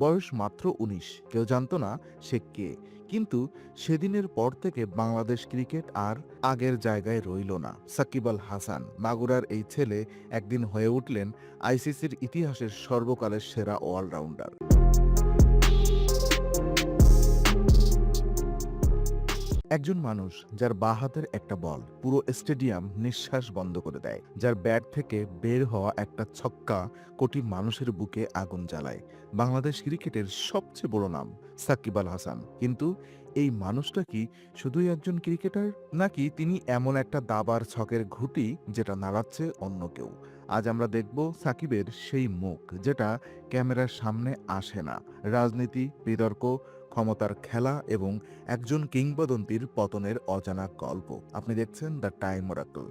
বয়স মাত্র ১৯। কেউ জানতো না সে কে। কিন্তু সেদিনের পর থেকে বাংলাদেশ ক্রিকেট আর আগের জায়গায় রইল না। সাকিব আল হাসান মাগুরার এই ছেলে একদিন হয়ে উঠলেন আইসিসির ইতিহাসের সর্বকালের সেরা অলরাউন্ডার। একজন মানুষ যার বাঁ হাতের একটা বল পুরো স্টেডিয়াম নিঃশ্বাস বন্ধ করে দেয়, যার ব্যাট থেকে বের হওয়া একটা ছক্কা কোটি মানুষের বুকে আগুন জ্বালায়। বাংলাদেশ ক্রিকেটের সবচেয়ে বড় নাম সাকিব আল হাসান। কিন্তু এই মানুষটা কি শুধুই একজন ক্রিকেটার, নাকি তিনি এমন একটা দাবার ছকের ঘুঁটি যেটা নাড়াচ্ছে অন্য কেউ? আজ আমরা দেখব সাকিবের সেই মুখ যেটা ক্যামেরার সামনে আসে না। রাজনীতি, বিতর্ক, ক্ষমতার খেলা এবং একজন কিংবদন্তির পতনের অজানা গল্প। আপনি দেখছেন দ্য টাইম ওরাকল।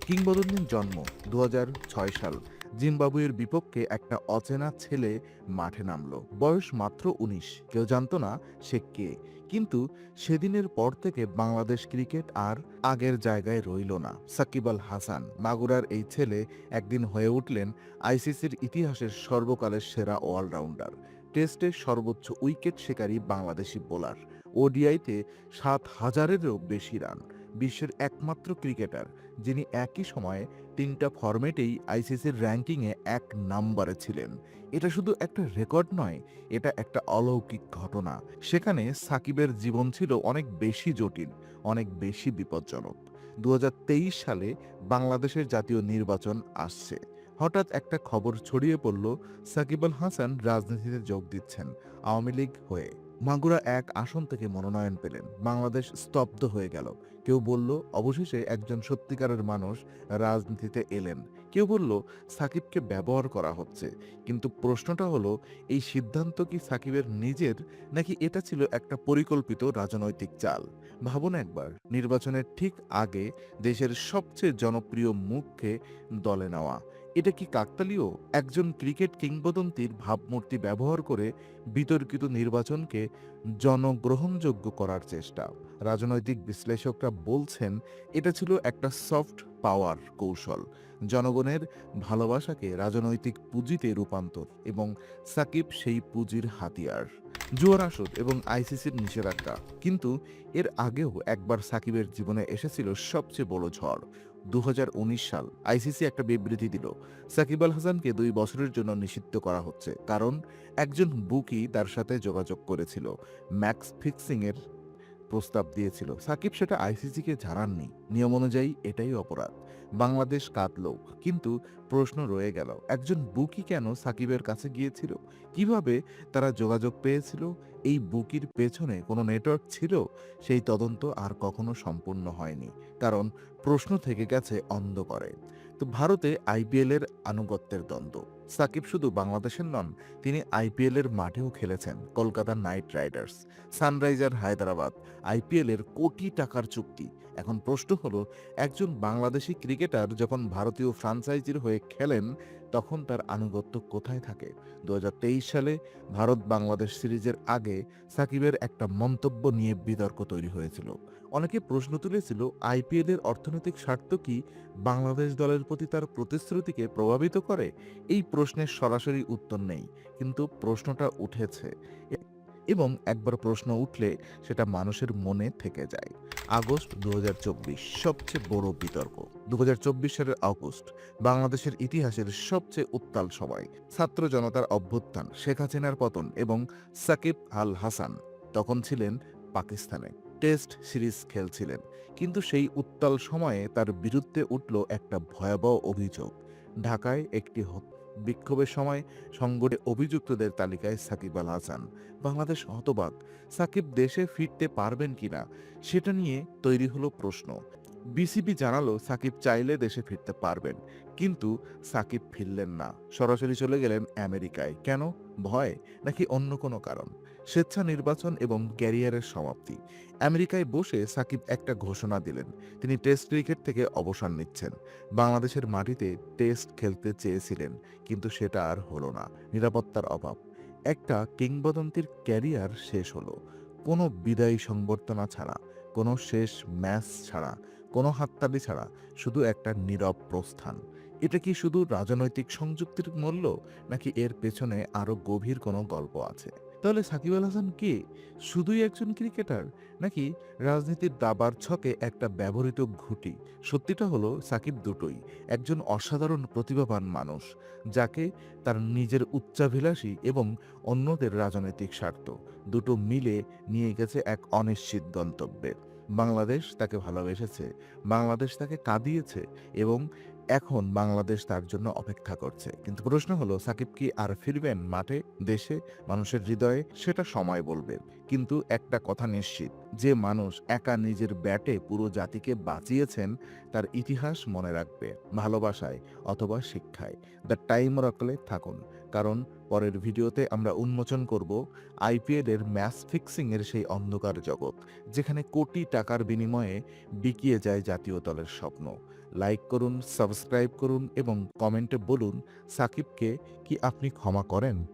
কিংবদন্তির জন্ম ২০০৬ সাল। জিম্বাবুয়ের বিপক্ষে একটা অচেনা ছেলে মাঠে নামলো, বয়স মাত্র ১৯। কেউ জানতো না সে কে। কিন্তু সেদিনের পর থেকে বাংলাদেশ ক্রিকেট আর আগের জায়গায় রইল না। সাকিব আল হাসান মাগুরার এই ছেলে একদিন হয়ে উঠলেন আইসিসির ইতিহাসের সর্বকালের সেরা অলরাউন্ডার। টেস্টে সর্বোচ্চ উইকেট শিকারী বাংলাদেশি বোলার, ওডিআইতে ৭,০০০-এরও বেশি রান। বিশ্বের একমাত্র ক্রিকেটার যিনি একই সময়ে ৩টা ফরম্যাটেই আইসিসির র্যাঙ্কিংয়ে ১ নম্বরে ছিলেন। এটা শুধু একটা রেকর্ড নয়, এটা একটা অলৌকিক ঘটনা। সেখানে সাকিবের জীবন ছিল অনেক বেশি জটিল, অনেক বেশি বিপজ্জনক। ২০২৩ সালে বাংলাদেশের জাতীয় নির্বাচন আসছে। হঠাৎ একটা খবর ছড়িয়ে পড়ল, সাকিব আল হাসান রাজনীতিতে যোগ দিচ্ছেন আওয়ামী লীগ হয়ে। মাগুরা ১ আসন থেকে মনোনয়ন পেলেন। বাংলাদেশ স্তব্ধ হয়ে গেল। কেউ বলল অবশেষে একজন সত্যিকারের মানুষ রাজনীতিতে এলেন। কেউ বলল সাকিবকে ব্যবহার করা হচ্ছে। কিন্তু প্রশ্নটা হলো, এই সিদ্ধান্ত কি সাকিবের নিজের, নাকি এটা ছিল একটা পরিকল্পিত রাজনৈতিক চাল? ভাবুন একবার, নির্বাচনের ঠিক আগে দেশের সবচেয়ে জনপ্রিয় মুখকে দলে নেওয়া। এটা কি কাকতালীয়? একজন ক্রিকেট কিংবদন্তির ভাবমূর্তি ব্যবহার করে বিতর্কিত নির্বাচনকে জনগ্রহণযোগ্য করার চেষ্টা। রাজনৈতিক বিশ্লেষকরা বলছেন এটা ছিল একটা সফট পাওয়ার কৌশল, জনগণের ভালোবাসাকে রাজনৈতিক পুঁজিতে রূপান্তর, এবং সাকিব সেই পুঁজির হাতিয়ার। জুয়ার আসর এবং আইসিসির নিষেধাজ্ঞা। কিন্তু এর আগেও একবার সাকিবের জীবনে এসেছিল সবচেয়ে বড় ঝড়। ২০১৯ সাল আইসিসি একটা বিবৃতি দিল, সাকিব আল হাসানকে ২ বছরের জন্য নিষিদ্ধ করা হচ্ছে, কারণ একজন বুকি তার সাথে যোগাযোগ করেছিল, ম্যাক্স ফিক্সিং এর প্রস্তাব দিয়েছিল। সাকিব সেটা আইসিসিকে জানাননি। নিয়ম অনুযায়ী এটাই অপরাধ। বাংলাদেশ কাঁদল, কিন্তু প্রশ্ন রয়ে গেল, একজন বুকি কেন সাকিবের কাছে গিয়েছিল? কিভাবে তারা যোগাযোগ পেয়েছিল? এই বুকির পেছনে কোনো নেটওয়ার্ক ছিল? সেই তদন্ত আর কখনো সম্পূর্ণ হয়নি, কারণ প্রশ্ন থেকে গেছে অন্ধকারে। তো ভারতে আইপিএল এর আনুগত্যের দ্বন্দ্ব। সাকিব শুধু বাংলাদেশের নন, তিনি আইপিএল এর মাঠেও খেলেছেন। Kolkata night Riders, sunriser Hyderabad, IPL এর কোটি টাকার চুক্তি। এখন প্রশ্ন হলো, একজন বাংলাদেশি ক্রিকেটার যখন ভারতীয় ফ্রাঞ্চাইজির হয়ে খেলেন, তখন তার আনুগত্য কোথায় থাকে? ২০২৩ সালে ভারত বাংলাদেশ সিরিজের আগে সাকিবের একটা মন্তব্য নিয়ে বিতর্ক তৈরি হয়েছিল। অনেকে প্রশ্ন তুলেছিল, আইপিএল এর অর্থনৈতিক স্বার্থ কি বাংলাদেশ দলের প্রতি তার প্রতিশ্রুতিকে প্রভাবিত করে? এই প্রশ্নের সরাসরি উত্তর নেই, কিন্তু প্রশ্নটা উঠেছে, এবং একবার প্রশ্ন উঠলে সেটা মানুষের মনে থেকে যায়। আগস্ট ২০২৪ সবচেয়ে বড় বিতর্ক। ২০২৪ সালের আগস্ট বাংলাদেশের ইতিহাসের সবচেয়ে উত্তাল সময়। ছাত্র জনতার অভ্যুত্থান, শেখ হাসিনার পতন, এবং সাকিব আল হাসান তখন ছিলেন পাকিস্তানে, টেস্ট সিরিজ খেলছিলেন। কিন্তু সেই উত্তাল সময়ে তার বিরুদ্ধে উঠল একটা ভয়াবহ অভিযোগ। ঢাকায় একটি বিক্ষোভের সময় সংগঠে অভিযুক্তদের তালিকায় সাকিব আল হাসান। বাংলাদেশ হতবাক। সাকিব দেশে ফিরতে পারবেন কিনা সেটা নিয়ে তৈরি হলো প্রশ্ন। বিসিবি জানালো সাকিব চাইলে দেশে ফিরতে পারবেন, কিন্তু সাকিব ফিরলেন না। সরাসরি চলে গেলেন আমেরিকায়। কেন? ভয়, নাকি অন্য কোনো কারণ? স্বেচ্ছা নির্বাচন এবং ক্যারিয়ারের সমাপ্তি। আমেরিকায় বসে সাকিব একটা ঘোষণা দিলেন, তিনি টেস্ট ক্রিকেট থেকে অবসর নিচ্ছেন। বাংলাদেশের মাটিতে টেস্ট খেলতে চেয়েছিলেন, কিন্তু সেটা আর হলো না। নিরাপত্তার অভাব। একটা কিংবদন্তির ক্যারিয়ার শেষ হলো কোনো বিদায়ী সংবর্ধনা ছাড়া, কোনো শেষ ম্যাচ ছাড়া, কোনো হাততালি ছাড়া, শুধু একটা নীরব প্রস্থান। এটা কি শুধু রাজনৈতিক সংযুক্তির মূল্য, নাকি এর পেছনে আরো গভীর কোনো গল্প আছে? তাহলে সাকিব আল হাসান কে? শুধুই একজন ক্রিকেটার, নাকি রাজনীতির দাবার ছকে একটা ব্যবহৃত ঘুঁটি? সত্যিটা হলো সাকিব দুটোই। একজন অসাধারণ প্রতিভাবান মানুষ, যাকে তার নিজের উচ্চাভিলাষী এবং অন্যদের রাজনৈতিক স্বার্থ দুটো মিলে নিয়ে গেছে এক অনিশ্চিত গন্তব্যে। বাংলাদেশ তাকে ভালোবেসেছে, বাংলাদেশ তাকে কাঁদিয়েছে, এবং এখন বাংলাদেশ তার জন্য অপেক্ষা করছে। কিন্তু প্রশ্ন হলো, সাকিব কি আর ফিরবেন মাঠে, দেশে, মানুষের হৃদয়ে? সেটা সময় বলবে। কিন্তু একটা কথা নিশ্চিত, যে মানুষ একা নিজের ব্যাটে পুরো জাতিকে বাঁচিয়েছেন, তার ইতিহাস মনে রাখবে ভালোবাসায় অথবা শিক্ষায়। দ্য টাইম অরাকলে থাকুন, কারণ পরের ভিডিওতে আমরা উন্মোচন করব আইপিএল এর ম্যাচ ফিক্সিং এর সেই অন্ধকার জগৎ, যেখানে কোটি টাকার বিনিময়ে বিকিয়ে যায় জাতীয় দলের স্বপ্ন। লাইক করুন, সাবস্ক্রাইব করুন এবং কমেন্টে বলুন, সাকিবকে কি আপনি ক্ষমা করেন?